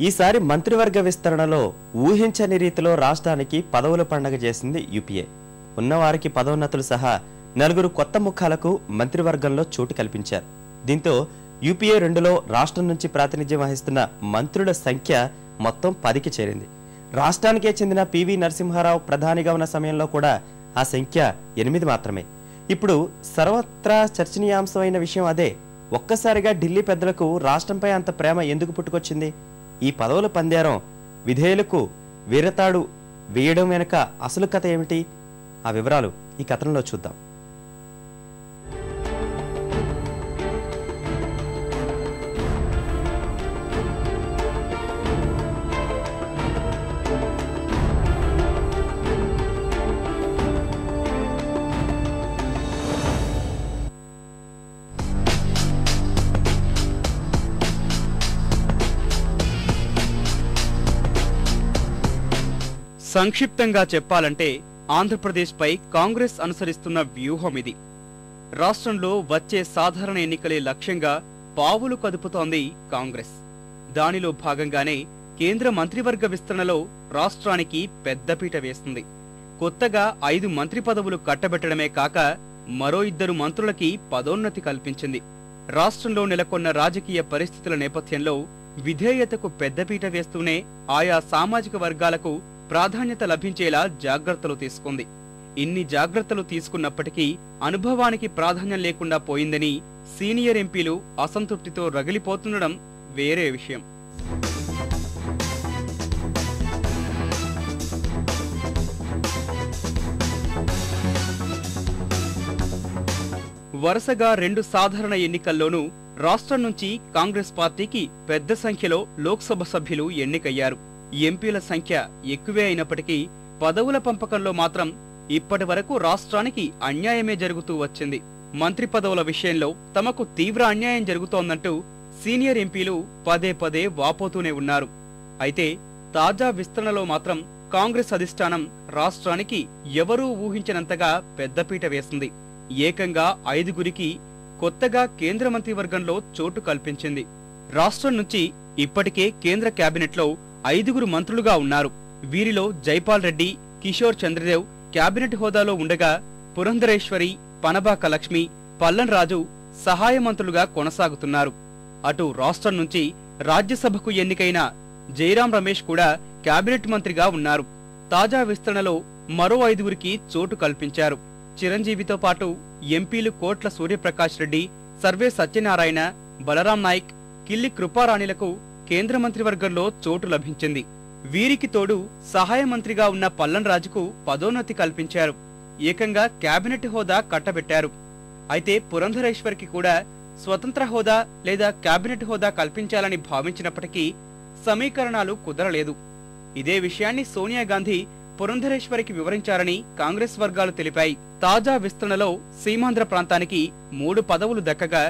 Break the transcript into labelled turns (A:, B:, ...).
A: ఈసారి మంత్రివర్గ విస్తరణలో ఊహించని రీతిలో రాష్ట్రానికి పదవుల పండగ చేసింది యూపీఏ. ఉన్నవారికి పదోన్నతులు సహా 4 కొత్త ముఖాలకు మంత్రివర్గంలో చోటు కల్పించారు. దీంతో యూపీఏ 2లో రాష్ట్రం నుంచి ప్రాతినిధ్యం వహిస్తున్న మంత్రుల సంఖ్య మొత్తం 10కి చేరింది. రాష్ట్రానికే చెందిన పివి నరసింహారావు ప్రధానిగా ఉన్న సమయంలో కూడా ఆ సంఖ్య 8 మాత్రమే. ఇప్పుడు సర్వత్రా చర్చనీయాంశమైన విషయం అదే. ఒక్కసారిగా ఢిల్లీ పెద్దలకు రాష్ట్రంపై అంత ప్రేమ ఎందుకు పుట్టుకొచ్చింది? ఈ పదవుల పందేరం విధేయులకు వీరతాడు వేయడం వెనుక అసలు కథ ఏమిటి? ఆ వివరాలు ఈ కథనంలో చూద్దాం.
B: సంక్షిప్తంగా చెప్పాలంటే ఆంధ్రప్రదేశ్పై కాంగ్రెస్ అనుసరిస్తున్న వ్యూహం ఇది. రాష్ట్రంలో వచ్చే సాధారణ ఎన్నికలే లక్ష్యంగా పావులు కదుపుతోంది కాంగ్రెస్. దానిలో భాగంగానే కేంద్ర మంత్రివర్గ విస్తరణలో రాష్ట్రానికి పెద్దపీట వేస్తుంది. కొత్తగా 5 మంత్రి పదవులు కట్టబెట్టడమే కాక మరో 2 మంత్రులకి పదోన్నతి కల్పించింది. రాష్ట్రంలో నెలకొన్న రాజకీయ పరిస్థితుల నేపథ్యంలో విధేయతకు పెద్దపీట వేస్తూనే ఆయా సామాజిక వర్గాలకు ప్రాధాన్యత లభించేలా జాగ్రత్తలు తీసుకుంది. ఇన్ని జాగ్రత్తలు తీసుకున్నప్పటికీ అనుభవానికి ప్రాధాన్యం లేకుండా పోయిందని సీనియర్ ఎంపీలు అసంతృప్తితో రగిలిపోతుండడం వేరే విషయం. వరుసగా 2 సాధారణ ఎన్నికల్లోనూ రాష్ట్రం నుంచి కాంగ్రెస్ పార్టీకి పెద్ద సంఖ్యలో లోక్సభ సభ్యులు ఎన్నికయ్యారు. ఎంపీల సంఖ్య ఎక్కువే అయినప్పటికీ పదవుల పంపకంలో మాత్రం ఇప్పటి వరకు రాష్ట్రానికి అన్యాయమే జరుగుతూ వచ్చింది. మంత్రి పదవుల విషయంలో తమకు తీవ్ర అన్యాయం జరుగుతోందంటూ సీనియర్ ఎంపీలు పదే పదే వాపోతూనే ఉన్నారు. అయితే తాజా విస్తరణలో మాత్రం కాంగ్రెస్ అధిష్టానం రాష్ట్రానికి ఎవరూ ఊహించినంతగా పెద్దపీట వేసింది. ఏకంగా 5గురికి కొత్తగా కేంద్ర మంత్రివర్గంలో చోటు కల్పించింది. రాష్ట్రం నుంచి ఇప్పటికే కేంద్ర కేబినెట్లో 5గురు మంత్రులుగా ఉన్నారు. వీరిలో జైపాల్ రెడ్డి, కిషోర్ చంద్రదేవ్ కేబినెట్ హోదాలో ఉండగా పురంధరేశ్వరి, పనబాక లక్ష్మి, పల్లన్ రాజు సహాయ మంత్రులుగా కొనసాగుతున్నారు. అటు రాష్ట్రం నుంచి రాజ్యసభకు ఎన్నికైన జైరాం రమేష్ కూడా కేబినెట్ మంత్రిగా ఉన్నారు. తాజా విస్తరణలో మరో 5గురికి చోటు కల్పించారు. చిరంజీవితో పాటు ఎంపీలు కోట్ల సూర్యప్రకాష్ రెడ్డి, సర్వే సత్యనారాయణ, బలరాం నాయక్, కిల్లి కృపారాణిలకు కేంద్ర మంత్రివర్గంలో చోటు లభించింది. వీరికి తోడు సహాయ మంత్రిగా ఉన్న పల్లన్ రాజుకు పదోన్నతి కల్పించారు. ఏకంగా కేబినెట్ హోదా కట్టబెట్టారు. అయితే పురంధరేశ్వరికి కూడా స్వతంత్ర హోదా లేదా కేబినెట్ హోదా కల్పించాలని భావించినప్పటికీ సమీకరణాలు కుదరలేదు. ఇదే విషయాన్ని సోనియా గాంధీ పురంధరేశ్వరికి వివరించారని కాంగ్రెస్ వర్గాలు తెలిపాయి. తాజా విస్తరణలో సీమాంధ్ర ప్రాంతానికి 3 పదవులు దక్కగా